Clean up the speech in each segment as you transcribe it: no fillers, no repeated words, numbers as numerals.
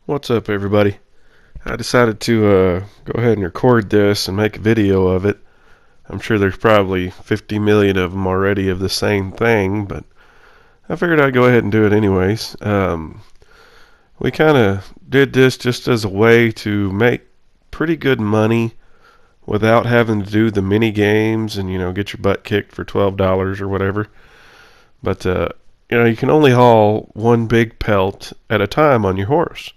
What's up, everybody? I decided to go ahead and record this and make a video of it. I'm sure there's probably 50 million of them already of the same thing, but I figured I'd go ahead and do it anyways. We kind of did this just as a way to make pretty good money without having to do the mini games and, get your butt kicked for $12 or whatever. But, you can only haul one big pelt at a time on your horse.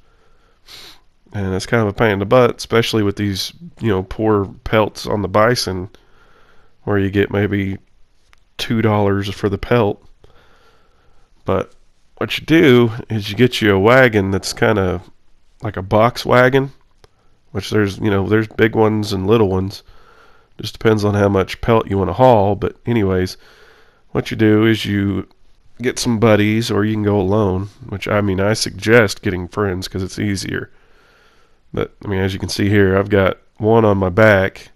And it's kind of a pain in the butt, especially with these, poor pelts on the bison, where you get maybe $2 for the pelt. But what you do is you get you a wagon that's kind of like a box wagon, which there's big ones and little ones. Just depends on how much pelt you want to haul. But anyways, what you do is you get some buddies, or you can go alone, which I suggest getting friends because it's easier. But, as you can see here, I've got one on my back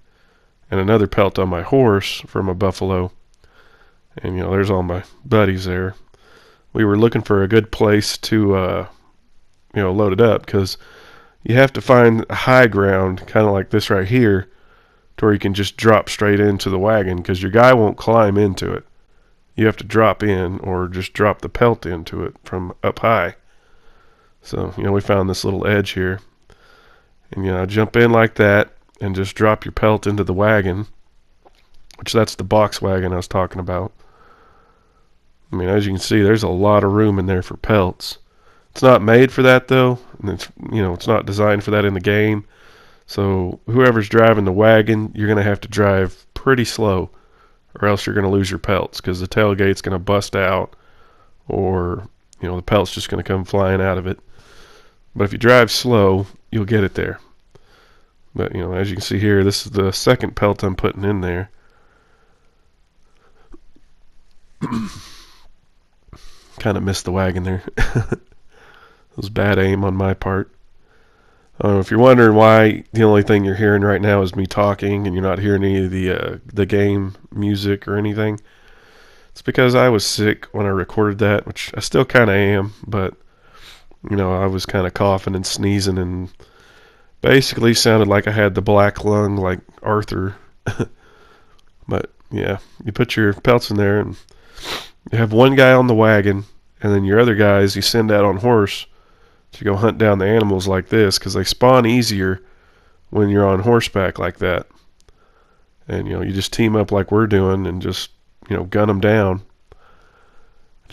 and another pelt on my horse for my buffalo. And, there's all my buddies there. We were looking for a good place to, load it up, because you have to find a high ground, kind of like this right here, to where you can just drop straight into the wagon, because your guy won't climb into it. You have to drop in, or just drop the pelt into it from up high. So, we found this little edge here. And, jump in like that and just drop your pelt into the wagon, which that's the box wagon I was talking about. As you can see, there's a lot of room in there for pelts. It's not made for that, though. And it's not designed for that in the game. So whoever's driving the wagon, you're going to have to drive pretty slow, or else you're going to lose your pelts, because the tailgate's going to bust out, or, the pelt's just going to come flying out of it. But if you drive slow, you'll get it there. But, as you can see here, this is the second pelt I'm putting in there. Kind of missed the wagon there. It was bad aim on my part. If you're wondering why the only thing you're hearing right now is me talking and you're not hearing any of the game music or anything, it's because I was sick when I recorded that, which I still kind of am, but I was kind of coughing and sneezing and basically sounded like I had the black lung like Arthur. But yeah, you put your pelts in there and you have one guy on the wagon, and then your other guys you send out on horse to go hunt down the animals like this, because they spawn easier when you're on horseback like that. And you just team up like we're doing and just gun them down.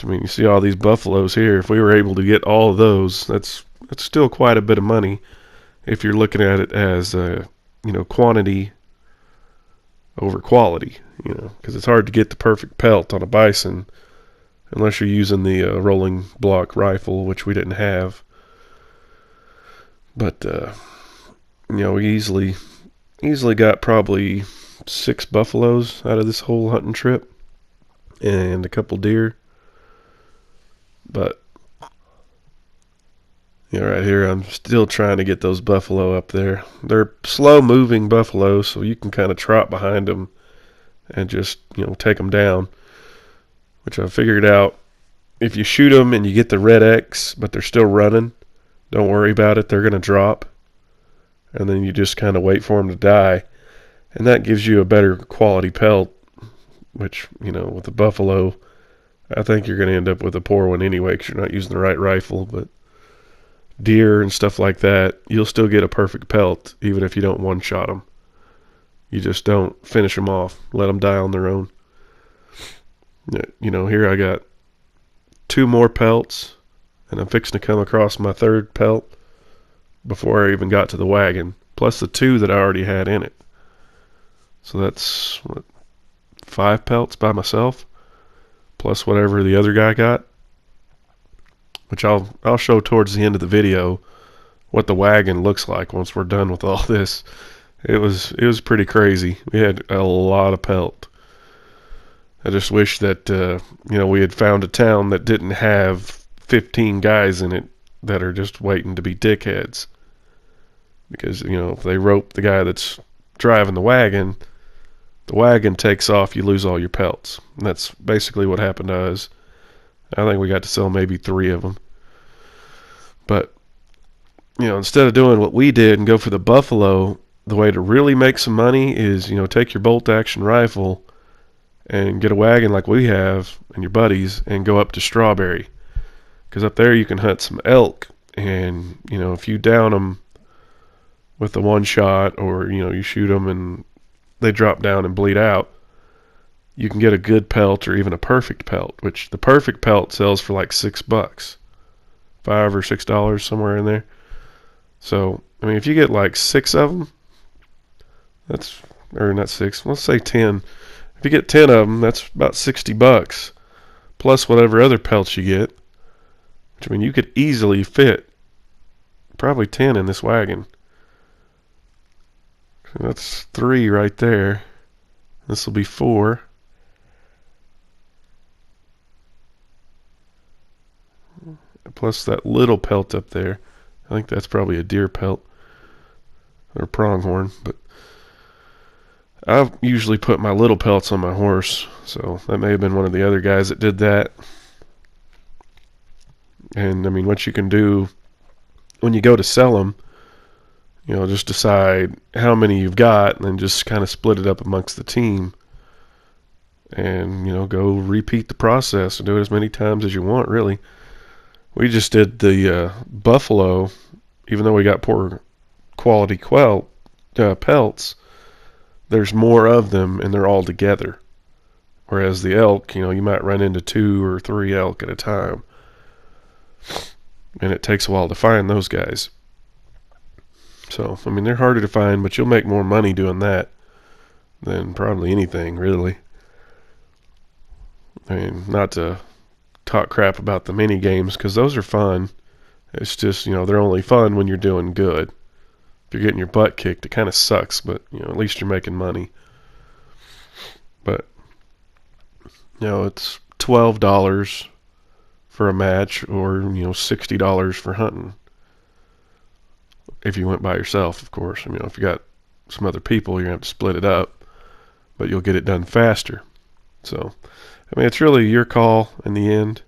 You see all these buffaloes here. If we were able to get all of those, that's still quite a bit of money if you're looking at it as quantity over quality, because it's hard to get the perfect pelt on a bison unless you're using the rolling block rifle, which we didn't have. But we easily got probably 6 buffaloes out of this whole hunting trip, and a couple deer. But right here, I'm still trying to get those buffalo up there. They're slow-moving buffalo, so you can kind of trot behind them and just, take them down. Which I figured out, if you shoot them and you get the red X, but they're still running, don't worry about it. They're going to drop. And then you just kind of wait for them to die. And that gives you a better quality pelt, which, with the buffalo, I think you're going to end up with a poor one anyway, because you're not using the right rifle. But deer and stuff like that, you'll still get a perfect pelt, even if you don't one-shot them. You just don't finish them off. Let them die on their own. Here I got 2 more pelts, and I'm fixing to come across my 3rd pelt before I even got to the wagon, plus the 2 that I already had in it. So that's 5 pelts by myself, plus whatever the other guy got, which I'll show towards the end of the video what the wagon looks like once we're done with all this. It was pretty crazy. We had a lot of pelt. I just wish that we had found a town that didn't have 15 guys in it that are just waiting to be dickheads. – Because if they rope the guy that's driving the wagon, the wagon takes off, you lose all your pelts. And that's basically what happened to us. I think we got to sell maybe 3 of them. But, instead of doing what we did and go for the buffalo, the way to really make some money is, take your bolt action rifle and get a wagon like we have and your buddies and go up to Strawberry. Because up there you can hunt some elk, and, if you down them with the one shot, or, you shoot them and they drop down and bleed out, you can get a good pelt or even a perfect pelt, which the perfect pelt sells for like $6, $5 or $6, somewhere in there. So, if you get like 6 of them, or not 6, let's say 10. If you get 10 of them, that's about $60, plus whatever other pelts you get. Which, you could easily fit probably 10 in this wagon. So that's 3 right there. This will be 4. Plus that little pelt up there. I think that's probably a deer pelt or pronghorn, but I usually put my little pelts on my horse, so that may have been one of the other guys that did that. And what you can do when you go to sell them, just decide how many you've got and then just kind of split it up amongst the team, and go repeat the process and do it as many times as you want, really. We just did the buffalo, even though we got poor quality pelts, there's more of them and they're all together. Whereas the elk, you might run into 2 or 3 elk at a time. And it takes a while to find those guys. So, they're harder to find, but you'll make more money doing that than probably anything, really. Not to talk crap about the mini games, because those are fun. It's just, they're only fun when you're doing good. If you're getting your butt kicked, it kind of sucks, but, at least you're making money. But, it's $12 for a match, or, $60 for hunting. If you went by yourself, of course. If you got some other people, you're going to have to split it up, but you'll get it done faster. So, it's really your call in the end.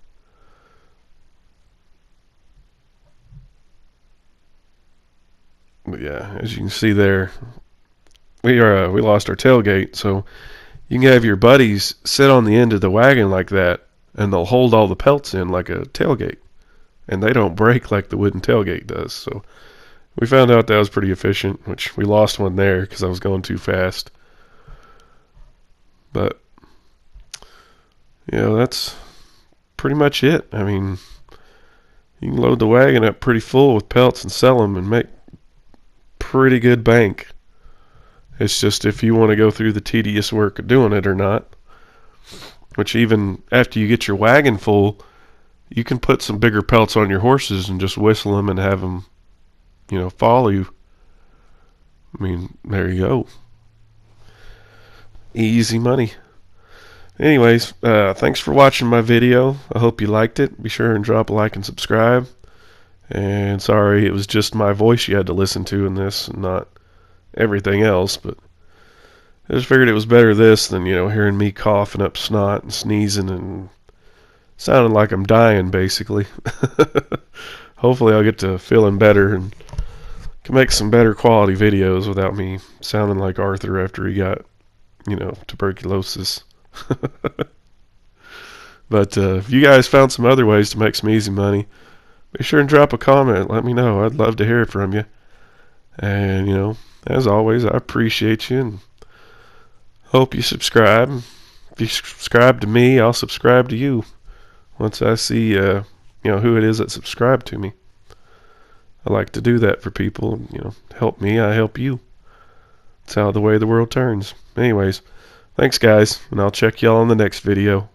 But yeah, as you can see there, we lost our tailgate, so you can have your buddies sit on the end of the wagon like that, and they'll hold all the pelts in like a tailgate, and they don't break like the wooden tailgate does. So we found out that was pretty efficient, which we lost one there because I was going too fast. But that's pretty much it. You can load the wagon up pretty full with pelts and sell them and make pretty good bank. It's just if you want to go through the tedious work of doing it or not. Which, even after you get your wagon full, you can put some bigger pelts on your horses and just whistle them and have them, follow you. There you go. Easy money. Anyways, thanks for watching my video. I hope you liked it. Be sure and drop a like and subscribe. And sorry, it was just my voice you had to listen to in this and not everything else, but I just figured it was better this than, hearing me coughing up snot and sneezing and sounding like I'm dying, basically. Hopefully I'll get to feeling better and can make some better quality videos without me sounding like Arthur after he got, tuberculosis. But if you guys found some other ways to make some easy money, be sure and drop a comment. Let me know. I'd love to hear from you. And, as always, I appreciate you and hope you subscribe. If you subscribe to me, I'll subscribe to you once I see, who it is that subscribed to me. I like to do that for people. Help me, I help you. That's how the way the world turns. Anyways, thanks, guys, and I'll check y'all in the next video.